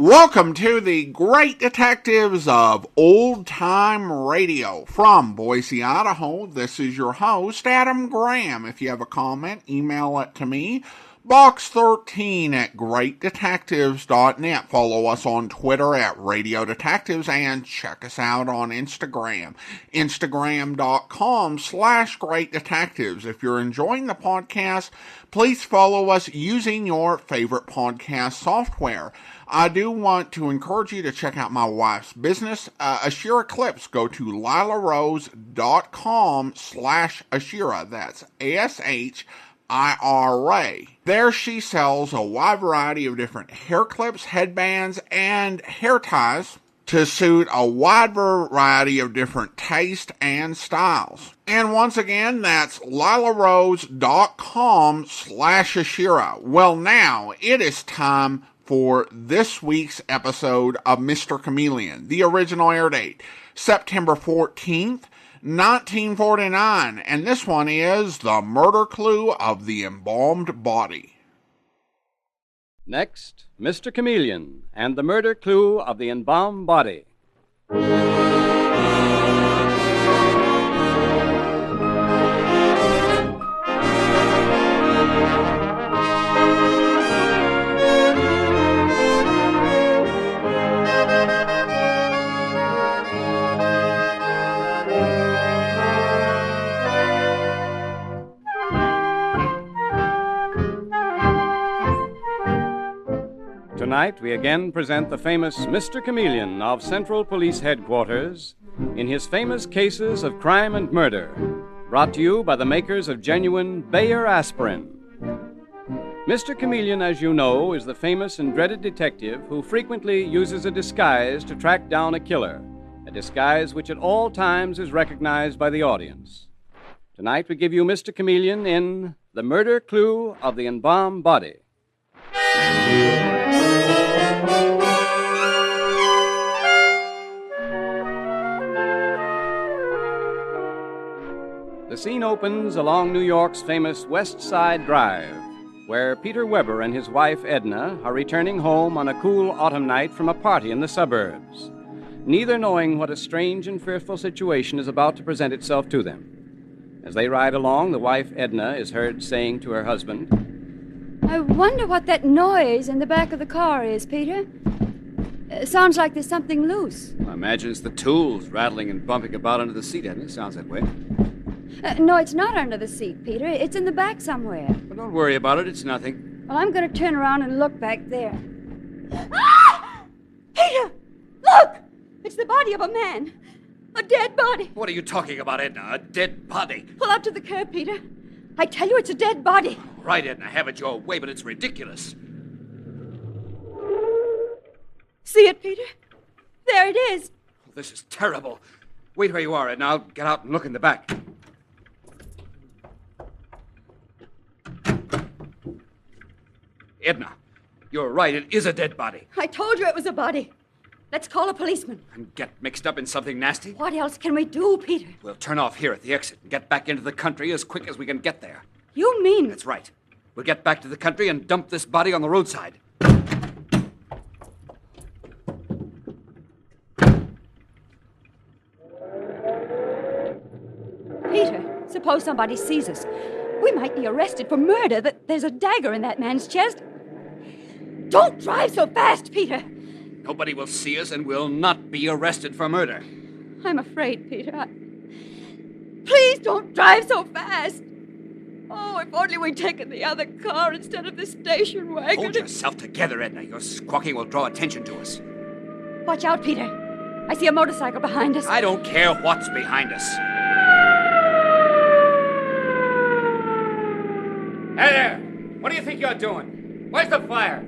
Welcome to the Great Detectives of Old Time Radio. From Boise, Idaho, this is your host, Adam Graham. If you have a comment, email it to me, box13@greatdetectives.net. Follow us on Twitter at Radio Detectives and check us out on Instagram, instagram.com/Great Detectives. If you're enjoying the podcast, please follow us using your favorite podcast software. I do want to encourage you to check out my wife's business, Ashira Clips. Go to lilarose.com/Ashira. That's ASHIRA. There she sells a wide variety of different hair clips, headbands, and hair ties to suit a wide variety of different tastes and styles. And once again, that's lilarose.com/Ashira. Well, now it is time for this week's episode of Mr. Chameleon. The original air date, September 14th, 1949, and this one is The Murder Clue of the Embalmed Body. Next, Mr. Chameleon and the Murder Clue of the Embalmed Body. Tonight, we again present the famous Mr. Chameleon of Central Police Headquarters in his famous cases of crime and murder, brought to you by the makers of genuine Bayer aspirin. Mr. Chameleon, as you know, is the famous and dreaded detective who frequently uses a disguise to track down a killer, a disguise which at all times is recognized by the audience. Tonight, we give you Mr. Chameleon in The Murder Clue of the Embalmed Body. The scene opens along New York's famous West Side Drive, where Peter Weber and his wife Edna are returning home on a cool autumn night from a party in the suburbs, neither knowing what a strange and fearful situation is about to present itself to them. As they ride along, the wife Edna is heard saying to her husband, "I wonder what that noise in the back of the car is, Peter. Sounds like there's something loose." I imagine it's the tools rattling and bumping about under the seat, Edna. Sounds that way. No, it's not under the seat, Peter. It's in the back somewhere. Well, don't worry about it. It's nothing. Well, I'm going to turn around and look back there. Ah! Peter! Look! It's the body of a man. A dead body. What are you talking about, Edna? A dead body? Pull up to the curb, Peter. I tell you, it's a dead body. All right, Edna, have it your way, but it's ridiculous. See it, Peter? There it is. Oh, this is terrible. Wait where you are, Edna. I'll get out and look in the back. Edna, you're right. It is a dead body. I told you it was a body. Let's call a policeman. And get mixed up in something nasty? What else can we do, Peter? We'll turn off here at the exit and get back into the country as quick as we can get there. You mean... That's right. We'll get back to the country and dump this body on the roadside. Peter, suppose somebody sees us. We might be arrested for murder. There's a dagger in that man's chest. Don't drive so fast, Peter. Nobody will see us and we'll not be arrested for murder. I'm afraid, Peter. Please don't drive so fast. Oh, if only we'd taken the other car instead of the station wagon. Hold yourself together, Edna. Your squawking will draw attention to us. Watch out, Peter. I see a motorcycle behind us. I don't care what's behind us. Hey there! What do you think you're doing? Where's the fire?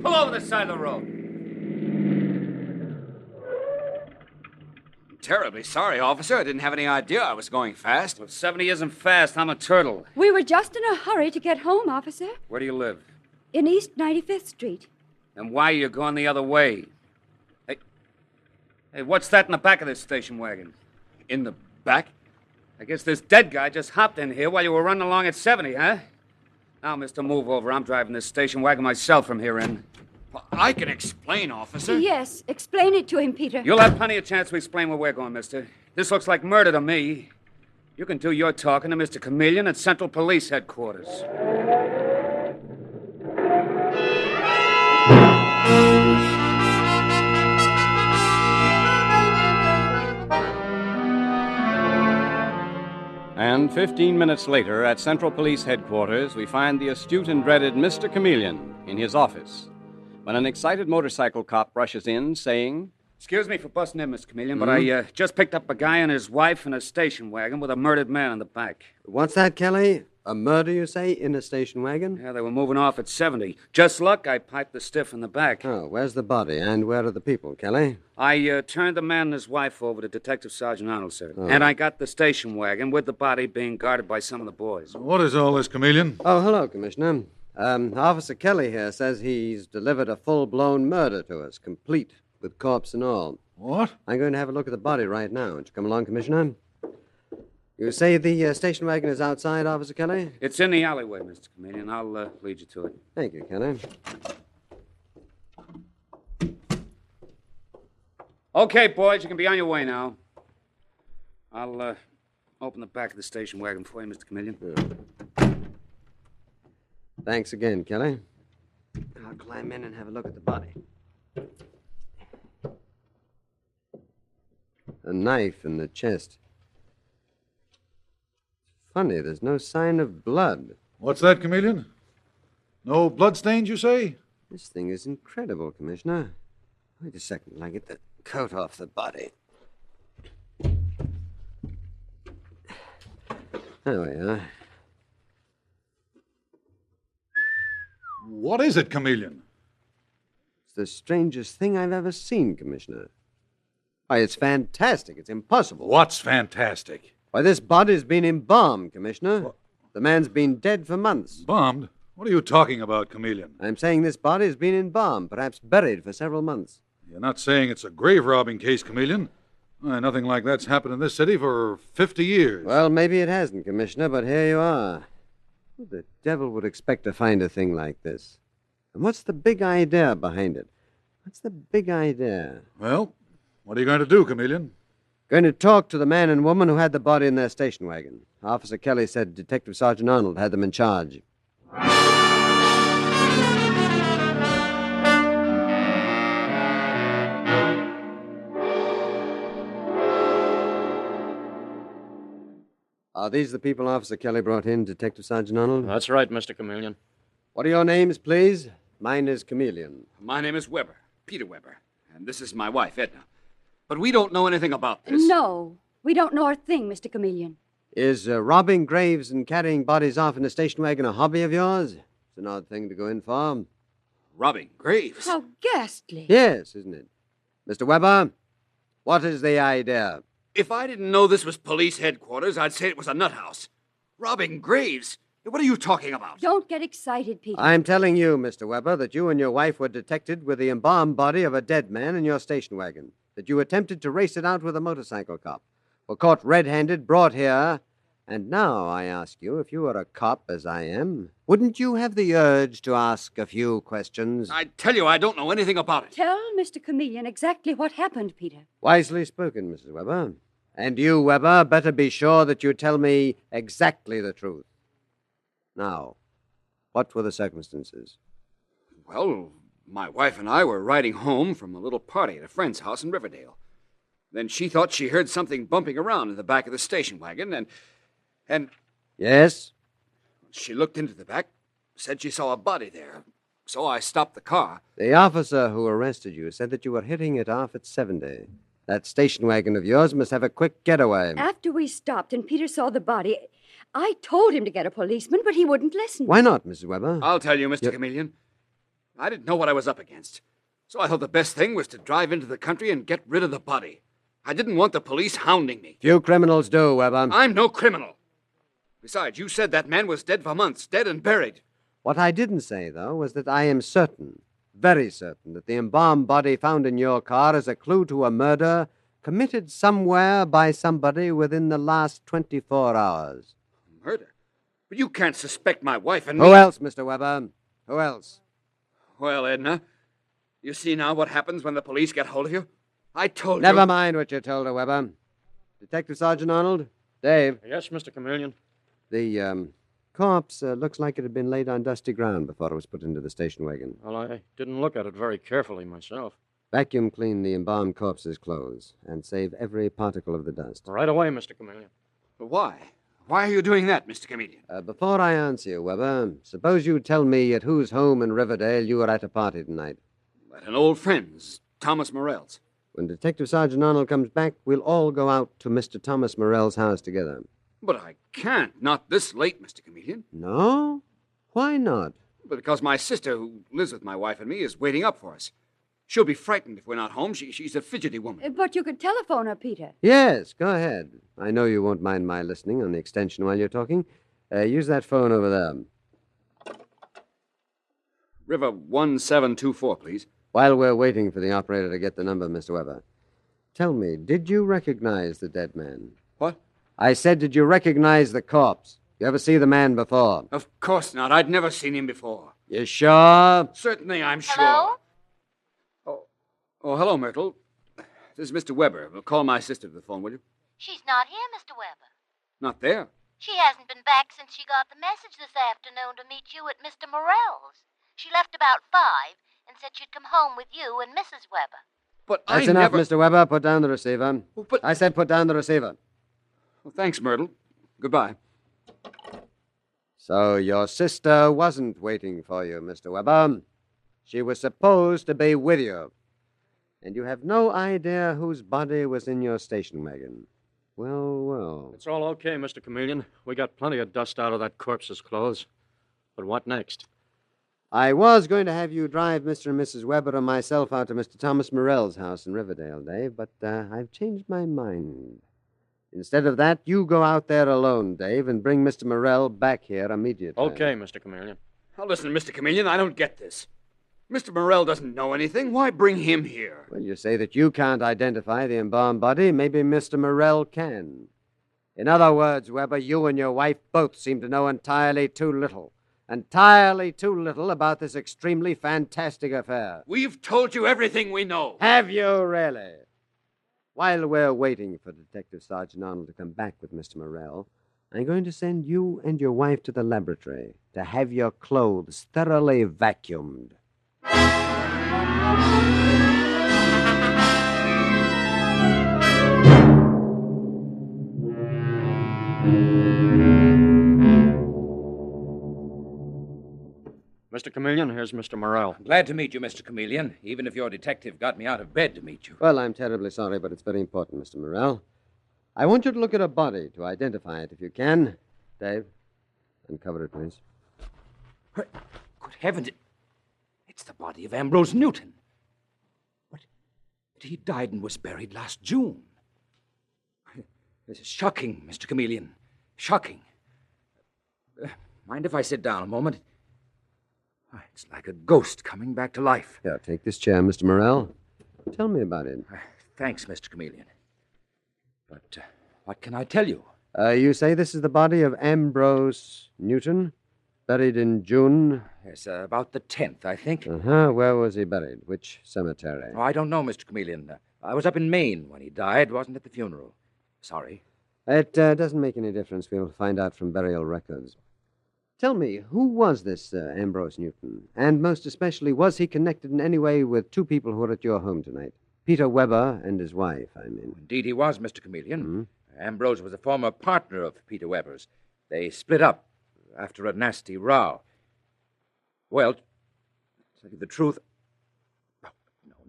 Pull over the side of the road. I'm terribly sorry, officer. I didn't have any idea I was going fast. Well, 70 isn't fast. I'm a turtle. We were just in a hurry to get home, officer. Where do you live? In East 95th Street. And why are you going the other way? Hey, what's that in the back of this station wagon? In the back? I guess this dead guy just hopped in here while you were running along at 70, huh? Now, mister, move over. I'm driving this station wagon myself from here in. Well, I can explain, officer. Yes, explain it to him, Peter. You'll have plenty of chance to explain where we're going, mister. This looks like murder to me. You can do your talking to Mr. Chameleon at Central Police Headquarters. And 15 minutes later, at Central Police Headquarters, we find the astute and dreaded Mr. Chameleon in his office, when an excited motorcycle cop rushes in, saying, Excuse me for busting in, Mr. Chameleon, but I just picked up a guy and his wife in a station wagon with a murdered man in the back. What's that, Kelly? A murder, you say, in a station wagon? Yeah, they were moving off at 70. Just luck, I piped the stiff in the back. Oh, where's the body, and where are the people, Kelly? I turned the man and his wife over to Detective Sergeant Arnold, sir. Oh. And I got the station wagon with the body being guarded by some of the boys. What is all this, Chameleon? Oh, hello, Commissioner. Officer Kelly here says he's delivered a full-blown murder to us, complete, with corpse and all. What? I'm going to have a look at the body right now. Won't you come along, Commissioner? You say the station wagon is outside, Officer Kelly? It's in the alleyway, Mr. Chameleon. I'll lead you to it. Thank you, Kelly. Okay, boys, you can be on your way now. I'll open the back of the station wagon for you, Mr. Chameleon. Thanks again, Kelly. I'll climb in and have a look at the body. A knife in the chest. Funny, there's no sign of blood. What's that, Chameleon? No bloodstains, you say? This thing is incredible, Commissioner. Wait a second till I get the coat off the body. There we are. What is it, Chameleon? It's the strangest thing I've ever seen, Commissioner. Why, it's fantastic. It's impossible. What's fantastic? Why, this body's been embalmed, Commissioner. The man's been dead for months. Bombed? What are you talking about, Chameleon? I'm saying this body's been embalmed, perhaps buried for several months. You're not saying it's a grave robbing case, Chameleon? Why, nothing like that's happened in this city for 50 years. Well, maybe it hasn't, Commissioner, but here you are. Who the devil would expect to find a thing like this? And what's the big idea behind it? What's the big idea? Well, what are you going to do, Chameleon? Going to talk to the man and woman who had the body in their station wagon. Officer Kelly said Detective Sergeant Arnold had them in charge. Are these the people Officer Kelly brought in, Detective Sergeant Arnold? That's right, Mr. Chameleon. What are your names, please? Mine is Chameleon. My name is Weber, Peter Weber, and this is my wife, Edna. But we don't know anything about this. No, we don't know a thing, Mr. Chameleon. Is robbing graves and carrying bodies off in a station wagon a hobby of yours? It's an odd thing to go in for. Robbing graves? How ghastly. Yes, isn't it? Mr. Weber, what is the idea? If I didn't know this was police headquarters, I'd say it was a nut house. Robbing graves? What are you talking about? Don't get excited, Peter. I'm telling you, Mr. Weber, that you and your wife were detected with the embalmed body of a dead man in your station wagon, that you attempted to race it out with a motorcycle cop, were caught red-handed, brought here, and now I ask you, if you were a cop, as I am, wouldn't you have the urge to ask a few questions? I tell you, I don't know anything about it. Tell Mr. Chameleon exactly what happened, Peter. Wisely spoken, Mrs. Weber. And you, Weber, better be sure that you tell me exactly the truth. Now, what were the circumstances? Well, my wife and I were riding home from a little party at a friend's house in Riverdale. Then she thought she heard something bumping around in the back of the station wagon, and... Yes? She looked into the back, said she saw a body there. So I stopped the car. The officer who arrested you said that you were hitting it off at 70. That station wagon of yours must have a quick getaway. After we stopped and Peter saw the body, I told him to get a policeman, but he wouldn't listen. Why not, Mrs. Weber? I'll tell you, Mr. Chameleon. I didn't know what I was up against. So I thought the best thing was to drive into the country and get rid of the body. I didn't want the police hounding me. Few criminals do, Weber. I'm no criminal. Besides, you said that man was dead for months, dead and buried. What I didn't say, though, was that I am certain, very certain, that the embalmed body found in your car is a clue to a murder committed somewhere by somebody within the last 24 hours. Murder? But you can't suspect my wife and me. Who else, Mr. Weber? Who else? Well, Edna, You see now what happens when the police get hold of you? I told you. Never mind what you told her, Weber. Detective Sergeant Arnold? Dave? Yes, Mr. Chameleon. The, corpse looks like it had been laid on dusty ground before it was put into the station wagon. Well, I didn't look at it very carefully myself. Vacuum clean the embalmed corpse's clothes and save every particle of the dust. Right away, Mr. Chameleon. But why? Why are you doing that, Mr. Chameleon? Before I answer you, Weber, suppose you tell me at whose home in Riverdale you were at a party tonight. At an old friend's, Thomas Morell's. When Detective Sergeant Arnold comes back, we'll all go out to Mr. Thomas Morell's house together. But I can't. Not this late, Mr. Chameleon. No? Why not? Because my sister, who lives with my wife and me, is waiting up for us. She'll be frightened if we're not home. She's a fidgety woman. But you could telephone her, Peter. Yes, go ahead. I know you won't mind my listening on the extension while you're talking. Use that phone over there. River 1724, please. While we're waiting for the operator to get the number, Mr. Weber, tell me, did you recognize the dead man? What? I said, did you recognize the corpse? You ever see the man before? Of course not. I'd never seen him before. You sure? Certainly, I'm sure. Hello? Oh, hello, Myrtle. This is Mr. Weber. We'll call my sister to the phone, will you? She's not here, Mr. Weber. Not there. She hasn't been back since she got the message this afternoon to meet you at Mr. Morell's. She left about 5 and said she'd come home with you and Mrs. Weber. But That's I enough, never... Mr. Weber. Put down the receiver. Oh, but... I said put down the receiver. Well, thanks, Myrtle. Goodbye. So your sister wasn't waiting for you, Mr. Weber. She was supposed to be with you. And you have no idea whose body was in your station wagon. Well, well. It's all okay, Mr. Chameleon. We got plenty of dust out of that corpse's clothes. But what next? I was going to have you drive Mr. and Mrs. Weber and myself out to Mr. Thomas Morell's house in Riverdale, Dave, but I've changed my mind. Instead of that, you go out there alone, Dave, and bring Mr. Morell back here immediately. Okay, Mr. Chameleon. Now, listen, Mr. Chameleon, I don't get this. Mr. Morell doesn't know anything. Why bring him here? Well, you say that you can't identify the embalmed body. Maybe Mr. Morell can. In other words, Weber, you and your wife both seem to know entirely too little about this extremely fantastic affair. We've told you everything we know. Have you really? While we're waiting for Detective Sergeant Arnold to come back with Mr. Morell, I'm going to send you and your wife to the laboratory to have your clothes thoroughly vacuumed. Mr. Chameleon, here's Mr. Morell. Glad to meet you, Mr. Chameleon, even if your detective got me out of bed to meet you. Well, I'm terribly sorry, but it's very important, Mr. Morell. I want you to look at a body to identify it if you can. Dave, uncover it, please. Good heavens, it's the body of Ambrose Newton. But he died and was buried last June. This is shocking, Mr. Chameleon. Shocking. Mind if I sit down a moment? It's like a ghost coming back to life. Here, take this chair, Mr. Morell. Tell me about it. Thanks, Mr. Chameleon. But what can I tell you? You say this is the body of Ambrose Newton, buried in June? Yes, about the 10th, I think. Uh-huh. Where was he buried? Which cemetery? Oh, I don't know, Mr. Chameleon. I was up in Maine when he died, wasn't at the funeral. Sorry. It doesn't make any difference. We'll find out from burial records. Tell me, who was this Ambrose Newton? And most especially, was he connected in any way with two people who were at your home tonight? Peter Weber and his wife, I mean. Indeed he was, Mr. Chameleon. Mm-hmm. Ambrose was a former partner of Peter Weber's. They split up after a nasty row. Well, to tell you the truth,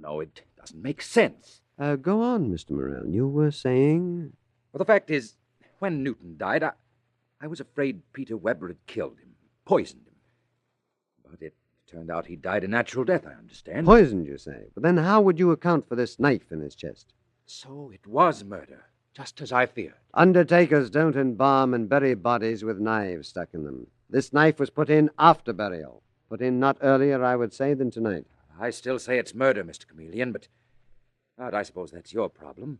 no, it doesn't make sense. Go on, Mr. Morell. You were saying? Well, the fact is, when Newton died, I was afraid Peter Weber had killed him, poisoned him. But it turned out he died a natural death, I understand. Poisoned, you say? But then how would you account for this knife in his chest? So it was murder, just as I feared. Undertakers don't embalm and bury bodies with knives stuck in them. This knife was put in after burial. Put in not earlier, I would say, than tonight. I still say it's murder, Mr. Chameleon, but I suppose that's your problem.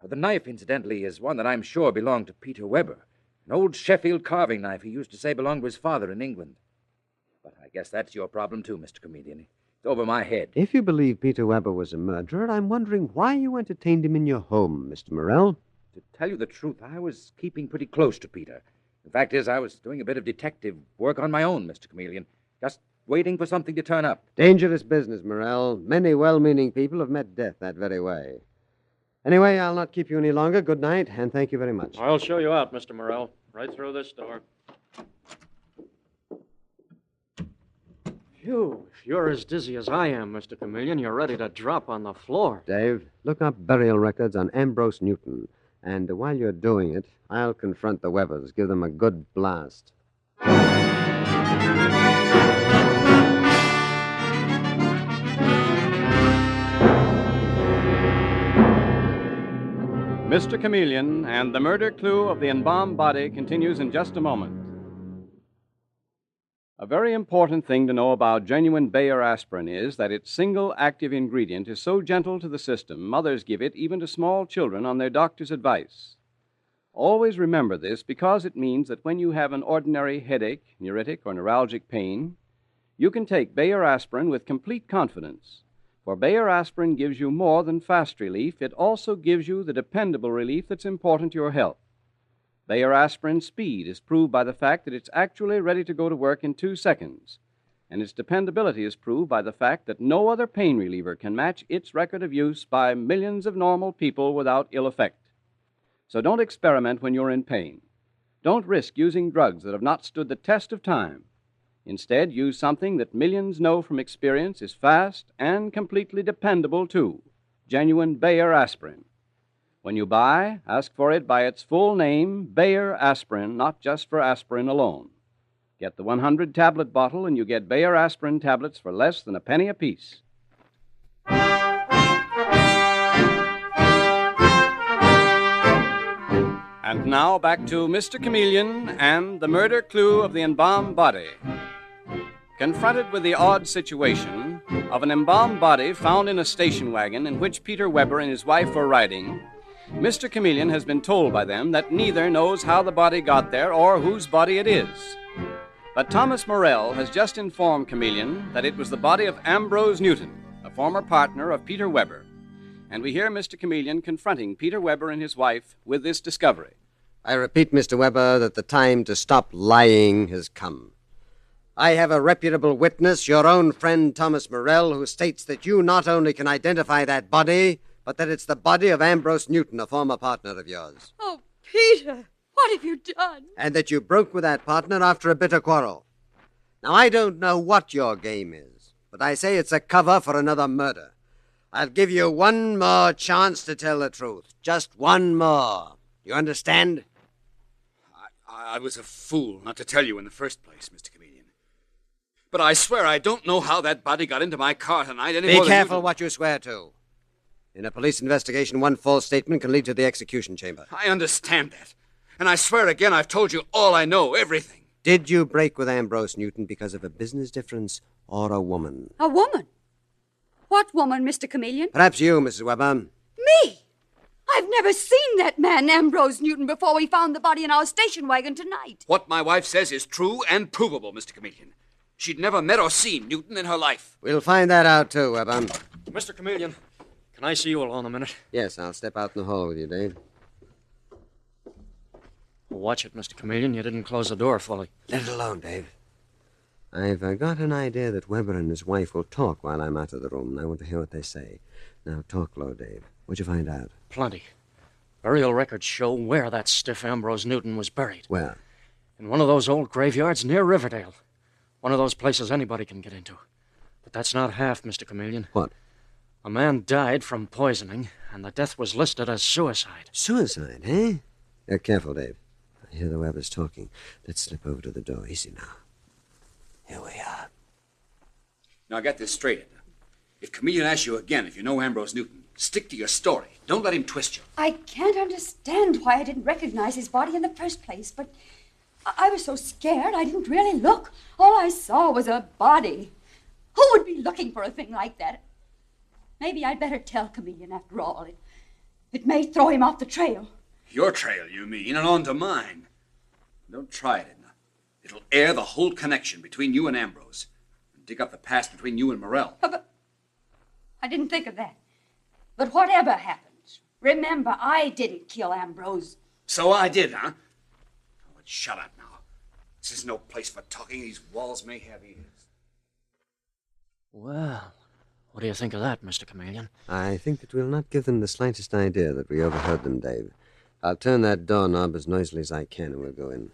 The knife, incidentally, is one that I'm sure belonged to Peter Weber. An old Sheffield carving knife he used to say belonged to his father in England. But I guess that's your problem, too, Mr. Chameleon. It's over my head. If you believe Peter Weber was a murderer, I'm wondering why you entertained him in your home, Mr. Morrell. To tell you the truth, I was keeping pretty close to Peter. The fact is, I was doing a bit of detective work on my own, Mr. Chameleon. Just waiting for something to turn up. Dangerous business, Morrell. Many well-meaning people have met death that very way. Anyway, I'll not keep you any longer. Good night, and thank you very much. I'll show you out, Mr. Morrell. Right through this door. Phew, if you're as dizzy as I am, Mr. Chameleon, you're ready to drop on the floor. Dave, look up burial records on Ambrose Newton. And while you're doing it, I'll confront the Webers, give them a good blast. Mr. Chameleon and the murder clue of the embalmed body continues in just a moment. A very important thing to know about genuine Bayer aspirin is that its single active ingredient is so gentle to the system, mothers give it even to small children on their doctor's advice. Always remember this because it means that when you have an ordinary headache, neuritic, or neuralgic pain, you can take Bayer aspirin with complete confidence. For Bayer aspirin gives you more than fast relief, it also gives you the dependable relief that's important to your health. Bayer aspirin's speed is proved by the fact that it's actually ready to go to work in 2 seconds, and its dependability is proved by the fact that no other pain reliever can match its record of use by millions of normal people without ill effect. So don't experiment when you're in pain. Don't risk using drugs that have not stood the test of time. Instead, use something that millions know from experience is fast and completely dependable, too. Genuine Bayer aspirin. When you buy, ask for it by its full name, Bayer aspirin, not just for aspirin alone. Get the 100-tablet bottle and you get Bayer aspirin tablets for less than a penny apiece. And now back to Mr. Chameleon and the murder clue of the embalmed body. Confronted with the odd situation of an embalmed body found in a station wagon in which Peter Weber and his wife were riding, Mr. Chameleon has been told by them that neither knows how the body got there or whose body it is. But Thomas Morrell has just informed Chameleon that it was the body of Ambrose Newton, a former partner of Peter Weber. And we hear Mr. Chameleon confronting Peter Weber and his wife with this discovery. I repeat, Mr. Weber, that the time to stop lying has come. I have a reputable witness, your own friend Thomas Morrell, who states that you not only can identify that body, but that it's the body of Ambrose Newton, a former partner of yours. Oh, Peter, what have you done? And that you broke with that partner after a bitter quarrel. Now, I don't know what your game is, but I say it's a cover for another murder. I'll give you one more chance to tell the truth. Just one more. You understand? I was a fool not to tell you in the first place, Mr. Chameleon. But I swear I don't know how that body got into my car tonight any more Be than careful what you swear to. In a police investigation, one false statement can lead to the execution chamber. I understand that. And I swear again I've told you all I know, everything. Did you break with Ambrose Newton because of a business difference or a woman? A woman? What woman, Mr. Chameleon? Perhaps you, Mrs. Weber. Me? I've never seen that man, Ambrose Newton, before we found the body in our station wagon tonight. What my wife says is true and provable, Mr. Chameleon. She'd never met or seen Newton in her life. We'll find that out, too, Weber. Mr. Chameleon, can I see you alone a minute? Yes, I'll step out in the hall with you, Dave. Watch it, Mr. Chameleon. You didn't close the door fully. Let it alone, Dave. I've got an idea that Weber and his wife will talk while I'm out of the room, and I want to hear what they say. Now, talk low, Dave. What'd you find out? Plenty. Burial records show where that stiff Ambrose Newton was buried. Where? In one of those old graveyards near Riverdale. One of those places anybody can get into. But that's not half, Mr. Chameleon. What? A man died from poisoning, and the death was listed as suicide. Suicide, eh? Careful, Dave. I hear the Webers talking. Let's slip over to the door. Easy now. Here we are. Now, get this straight. If Chameleon asks you again if you know Ambrose Newton, stick to your story. Don't let him twist you. I can't understand why I didn't recognize his body in the first place, but I was so scared I didn't really look. All I saw was a body. Who would be looking for a thing like that? Maybe I'd better tell Chameleon after all. It may throw him off the trail. Your trail, you mean, and on to mine. Don't try it, Edna. It'll air the whole connection between you and Ambrose. dig up the past between you and Morrell. But I didn't think of that. But whatever happens, remember, I didn't kill Ambrose. So I did, huh? Oh, but shut up now. This is no place for talking. These walls may have ears. Well, what do you think of that, Mr. Chameleon? I think that we'll not give them the slightest idea that we overheard them, Dave. I'll turn that doorknob as noisily as I can, and we'll go in.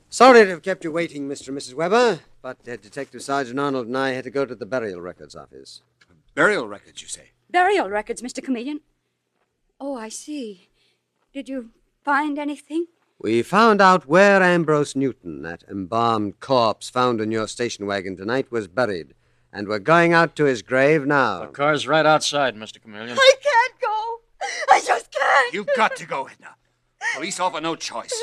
Sorry to have kept you waiting, Mr. and Mrs. Weber, but Detective Sergeant Arnold and I had to go to the burial records office. Burial records, you say? Burial records, Mr. Chameleon. Oh, I see. Did you find anything? We found out where Ambrose Newton, that embalmed corpse found in your station wagon tonight, was buried. And we're going out to his grave now. The car's right outside, Mr. Chameleon. I can't go. I just can't. You've got to go, Edna. Police offer no choice.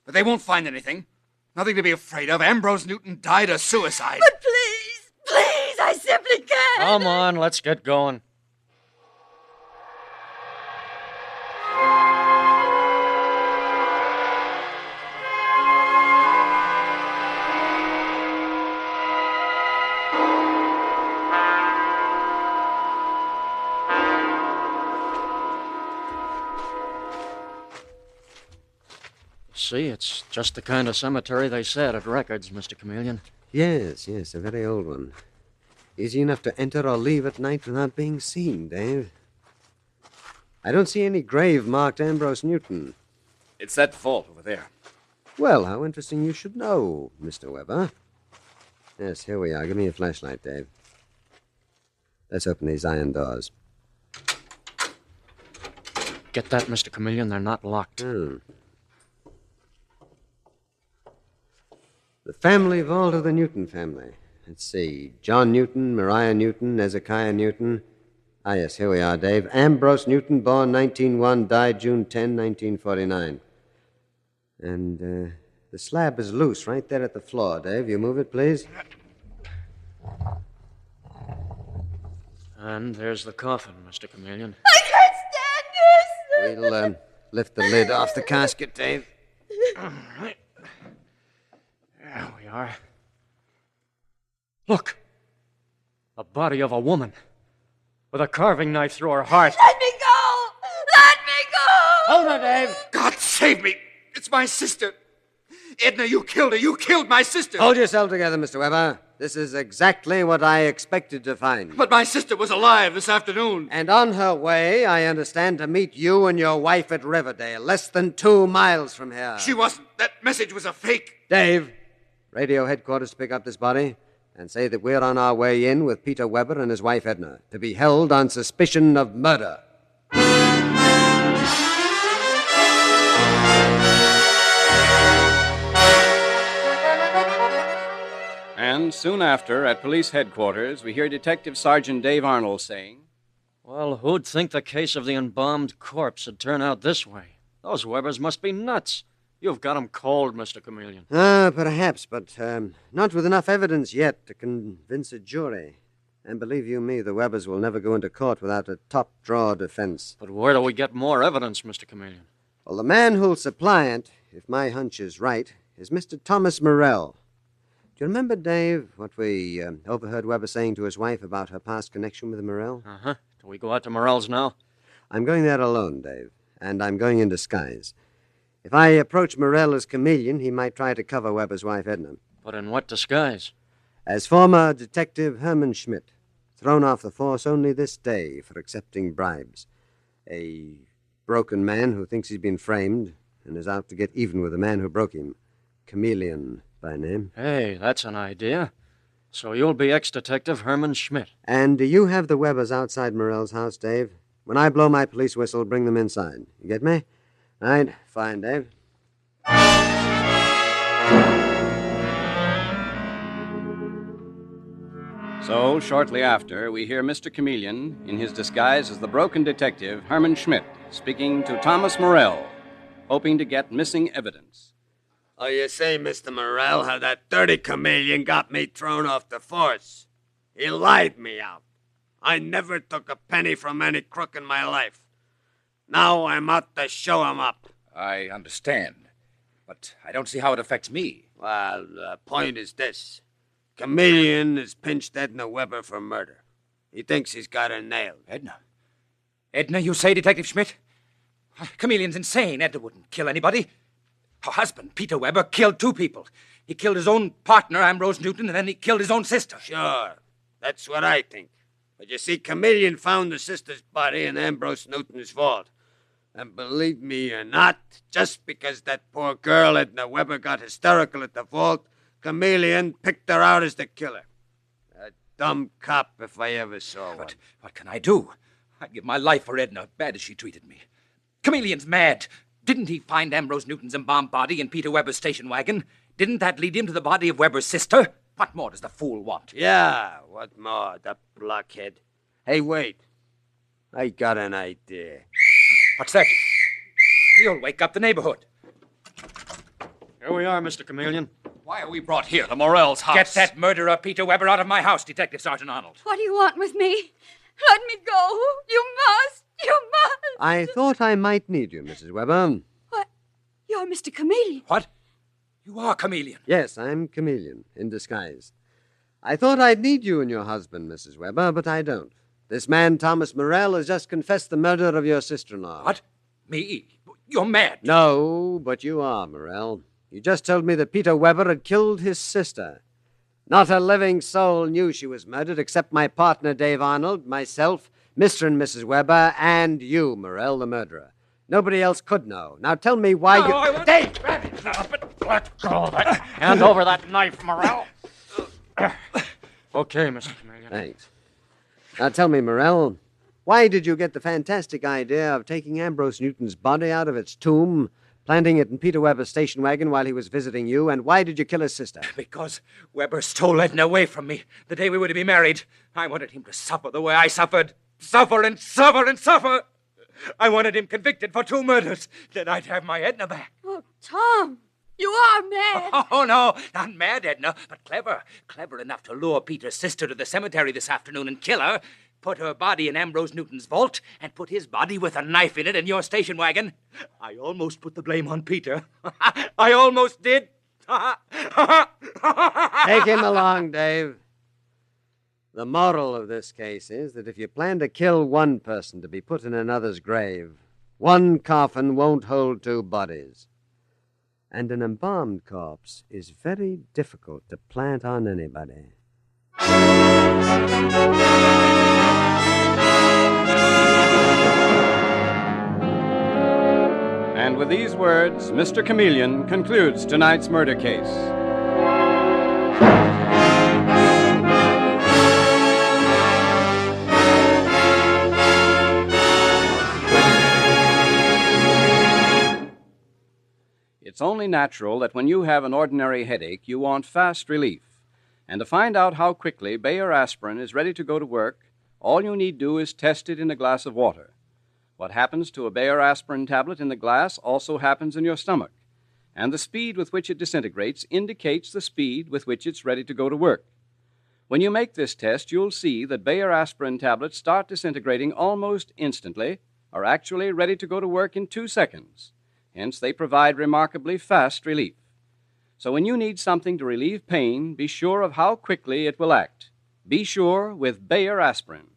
But they won't find anything. Nothing to be afraid of. Ambrose Newton died of suicide. But please, I simply can't. Come on, let's get going. See, it's just the kind of cemetery they said at records, Mr. Chameleon. Yes, a very old one. Easy enough to enter or leave at night without being seen, Dave. I don't see any grave marked Ambrose Newton. It's that vault over there. Well, how interesting you should know, Mr. Weber. Yes, here we are. Give me a flashlight, Dave. Let's open these iron doors. Get that, Mr. Chameleon? They're not locked. The family vault of the Newton family. Let's see. John Newton, Maria Newton, Hezekiah Newton. Ah, yes, here we are, Dave. Ambrose Newton, born 1901, died June 10, 1949. And the slab is loose right there at the floor, Dave. You move it, please. And there's the coffin, Mr. Chameleon. I can't stand this. We'll lift the lid off the casket, Dave. All right. There we are. Look. The body of a woman. With a carving knife through her heart. Let me go. Let me go. Hold her, Dave. God save me! It's my sister. Edna, you killed her. You killed my sister. Hold yourself together, Mr. Weber. This is exactly what I expected to find. But my sister was alive this afternoon. And on her way, I understand, to meet you and your wife at Riverdale, less than 2 miles from here. She wasn't. That message was a fake. Dave, radio headquarters to pick up this body and say that we're on our way in with Peter Weber and his wife Edna to be held on suspicion of murder. And soon after, at police headquarters, we hear Detective Sergeant Dave Arnold saying, Well, who'd think the case of the embalmed corpse would turn out this way? Those Webers must be nuts. You've got 'em cold, Mr. Chameleon. Perhaps, but not with enough evidence yet to convince a jury. And believe you me, the Webers will never go into court without a top-drawer defense. But where do we get more evidence, Mr. Chameleon? Well, the man who'll supply it, if my hunch is right, is Mr. Thomas Morrell. Do you remember, Dave, what we overheard Weber saying to his wife about her past connection with Morrell? Uh-huh. Do we go out to Morrell's now? I'm going there alone, Dave, and I'm going in disguise. If I approach Morrell as Chameleon, he might try to cover Weber's wife, Edna. But in what disguise? As former Detective Herman Schmidt, thrown off the force only this day for accepting bribes. A broken man who thinks he's been framed and is out to get even with the man who broke him. Chameleon by name. Hey, that's an idea. So you'll be ex-detective Herman Schmidt. And do you have the Webers outside Morrell's house, Dave? When I blow my police whistle, bring them inside. You get me? Right, fine, Dave. So, shortly after, we hear Mr. Chameleon, in his disguise as the broken detective, Herman Schmidt, speaking to Thomas Morrell, hoping to get missing evidence. Oh, you say, Mr. Morrell, how that dirty Chameleon got me thrown off the force. He lied me out. I never took a penny from any crook in my life. Now I'm out to show him up. I understand, but I don't see how it affects me. Well, the point is this. Chameleon has pinched Edna Weber for murder. He thinks he's got her nailed. Edna? Edna, you say, Detective Schmidt? Chameleon's insane. Edna wouldn't kill anybody. Her husband, Peter Weber, killed 2 people. He killed his own partner, Ambrose Newton, and then he killed his own sister. Sure, that's what I think. But you see, Chameleon found the sister's body in Ambrose Newton's vault. And believe me or not, just because that poor girl, Edna Weber, got hysterical at the vault, Chameleon picked her out as the killer. A dumb cop if I ever saw one. But what can I do? I'd give my life for Edna, bad as she treated me. Chameleon's mad. Didn't he find Ambrose Newton's embalmed body in Peter Weber's station wagon? Didn't that lead him to the body of Weber's sister? What more does the fool want? Yeah, what more, the blockhead. Hey, wait. I got an idea. What's that? You'll wake up the neighborhood. Here we are, Mr. Chameleon. Why are we brought here to Morell's house? Get that murderer, Peter Weber, out of my house, Detective Sergeant Arnold. What do you want with me? Let me go. You must. You must. I thought I might need you, Mrs. Weber. What? You're Mr. Chameleon. What? You are Chameleon. Yes, I'm Chameleon, in disguise. I thought I'd need you and your husband, Mrs. Weber, but I don't. This man, Thomas Morell, has just confessed the murder of your sister-in-law. What? Me? You're mad. No, but you are, Morell. You just told me that Peter Weber had killed his sister. Not a living soul knew she was murdered except my partner, Dave Arnold, myself, Mr. and Mrs. Weber, and you, Morell, the murderer. Nobody else could know. Now tell me why you... Dave! Grab it! Let go of it. Hand over that knife, Morell. Okay, Mr. Chameleon. Thanks. Now tell me, Morell, why did you get the fantastic idea of taking Ambrose Newton's body out of its tomb, planting it in Peter Weber's station wagon while he was visiting you, and why did you kill his sister? Because Weber stole Edna away from me the day we were to be married. I wanted him to suffer the way I suffered. Suffer and suffer and suffer. I wanted him convicted for 2 murders. Then I'd have my Edna back. Oh, Tom, you are mad. Oh, no, not mad, Edna, but clever. Clever enough to lure Peter's sister to the cemetery this afternoon and kill her, put her body in Ambrose Newton's vault, and put his body with a knife in it in your station wagon. I almost put the blame on Peter. I almost did. Take him along, Dave. The moral of this case is that if you plan to kill one person to be put in another's grave, one coffin won't hold 2 bodies. And an embalmed corpse is very difficult to plant on anybody. And with these words, Mr. Chameleon concludes tonight's murder case. It's only natural that when you have an ordinary headache, you want fast relief. And to find out how quickly Bayer aspirin is ready to go to work, all you need do is test it in a glass of water. What happens to a Bayer aspirin tablet in the glass also happens in your stomach, and the speed with which it disintegrates indicates the speed with which it's ready to go to work. When you make this test, you'll see that Bayer aspirin tablets start disintegrating almost instantly, are actually ready to go to work in 2 seconds. Hence, they provide remarkably fast relief. So when you need something to relieve pain, be sure of how quickly it will act. Be sure with Bayer aspirin.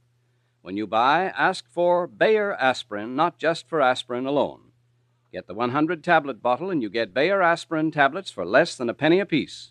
When you buy, ask for Bayer aspirin, not just for aspirin alone. Get the 100-tablet bottle and you get Bayer aspirin tablets for less than a penny apiece.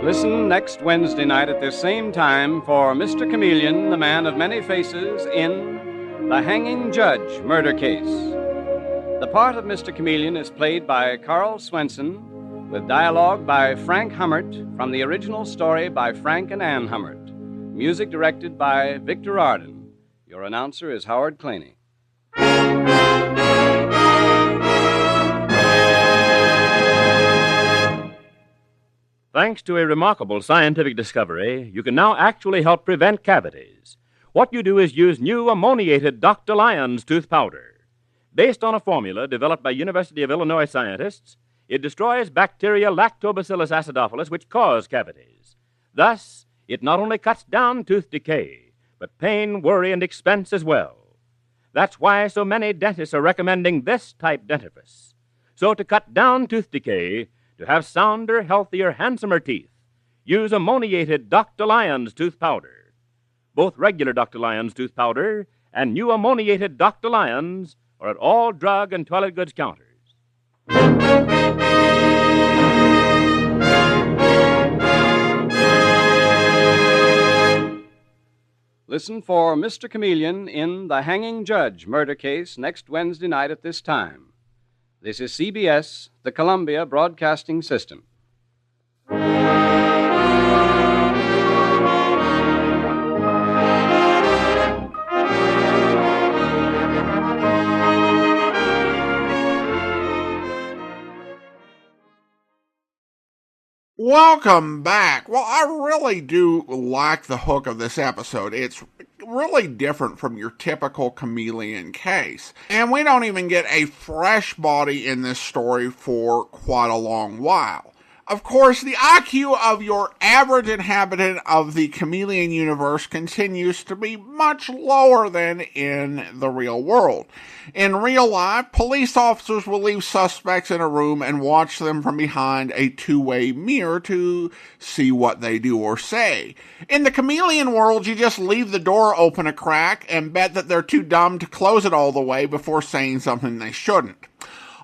Listen next Wednesday night at this same time for Mr. Chameleon, the man of many faces, in The Hanging Judge Murder Case. The part of Mr. Chameleon is played by Karl Swenson, with dialogue by Frank Hummert from the original story by Frank and Ann Hummert. Music directed by Victor Arden. Your announcer is Howard Claney. Thanks to a remarkable scientific discovery, you can now actually help prevent cavities. What you do is use new ammoniated Dr. Lyon's tooth powder. Based on a formula developed by University of Illinois scientists, it destroys bacteria Lactobacillus acidophilus which cause cavities. Thus, it not only cuts down tooth decay, but pain, worry, and expense as well. That's why so many dentists are recommending this type dentifrice. So to cut down tooth decay, to have sounder, healthier, handsomer teeth, use ammoniated Dr. Lyons tooth powder. Both regular Dr. Lyons tooth powder and new ammoniated Dr. Lyons are at all drug and toilet goods counters. Listen for Mr. Chameleon in The Hanging Judge murder case next Wednesday night at this time. This is CBS, the Columbia Broadcasting System. Welcome back. Well, I really do like the hook of this episode. It's really different from your typical Chameleon case. And we don't even get a fresh body in this story for quite a long while. Of course, the IQ of your average inhabitant of the Chameleon universe continues to be much lower than in the real world. In real life, police officers will leave suspects in a room and watch them from behind a two-way mirror to see what they do or say. In the Chameleon world, you just leave the door open a crack and bet that they're too dumb to close it all the way before saying something they shouldn't.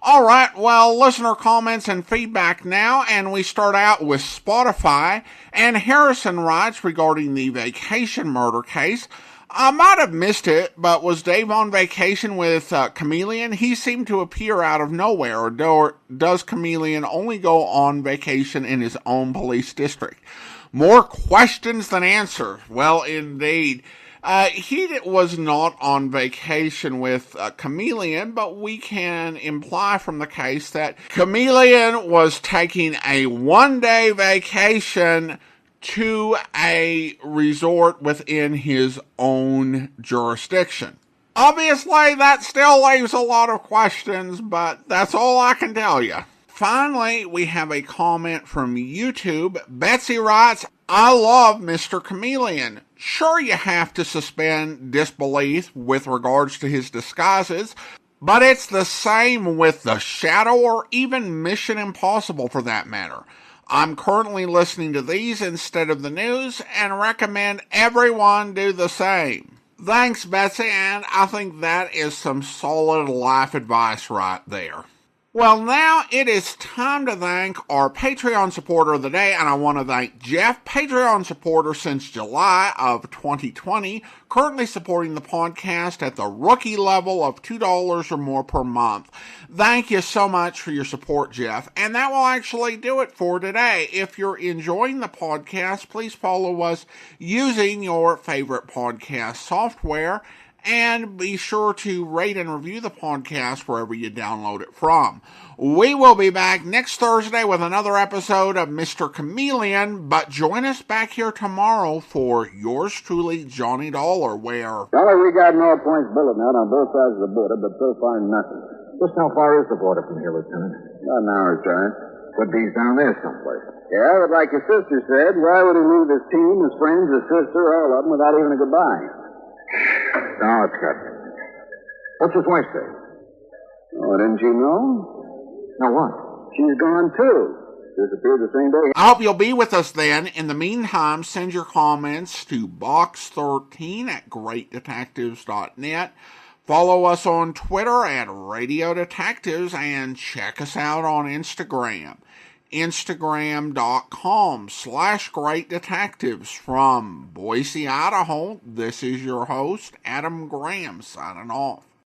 All right, well, listener comments and feedback now, and we start out with Spotify, and Harrison writes regarding the vacation murder case. I might have missed it, but was Dave on vacation with Chameleon? He seemed to appear out of nowhere, or does Chameleon only go on vacation in his own police district? More questions than answers. Well, indeed. He was not on vacation with Chameleon, but we can imply from the case that Chameleon was taking a one-day vacation to a resort within his own jurisdiction. Obviously, that still leaves a lot of questions, but that's all I can tell you. Finally, we have a comment from YouTube. Betsy writes, I love Mr. Chameleon. Sure, you have to suspend disbelief with regards to his disguises, but it's the same with The Shadow or even Mission Impossible for that matter. I'm currently listening to these instead of the news and recommend everyone do the same. Thanks, Betsy, and I think that is some solid life advice right there. Well, now it is time to thank our Patreon supporter of the day, and I want to thank Jeff, Patreon supporter since July of 2020, currently supporting the podcast at the rookie level of $2 or more per month. Thank you so much for your support, Jeff, and that will actually do it for today. If you're enjoying the podcast, please follow us using your favorite podcast software, and be sure to rate and review the podcast wherever you download it from. We will be back next Thursday with another episode of Mr. Chameleon, but join us back here tomorrow for yours truly, Johnny Dollar, where... Dollar, we got an all-points bulletin out on both sides of the border, but so far nothing. Just how far is the border from here, Lieutenant? About an hour's drive. Could be down there someplace. Yeah, but like your sister said, why would he leave his team, his friends, his sister, all of them, without even a goodbye? Now it's cut. What's his wife say? Oh, didn't you know? Now what? She's gone, too. Disappeared the same day. I hope you'll be with us then. In the meantime, send your comments to box13 at greatdetectives.net. Follow us on Twitter at Radio Detectives, and check us out on Instagram. Instagram.com/greatdetectives. From Boise, Idaho, this is your host, Adam Graham, signing off.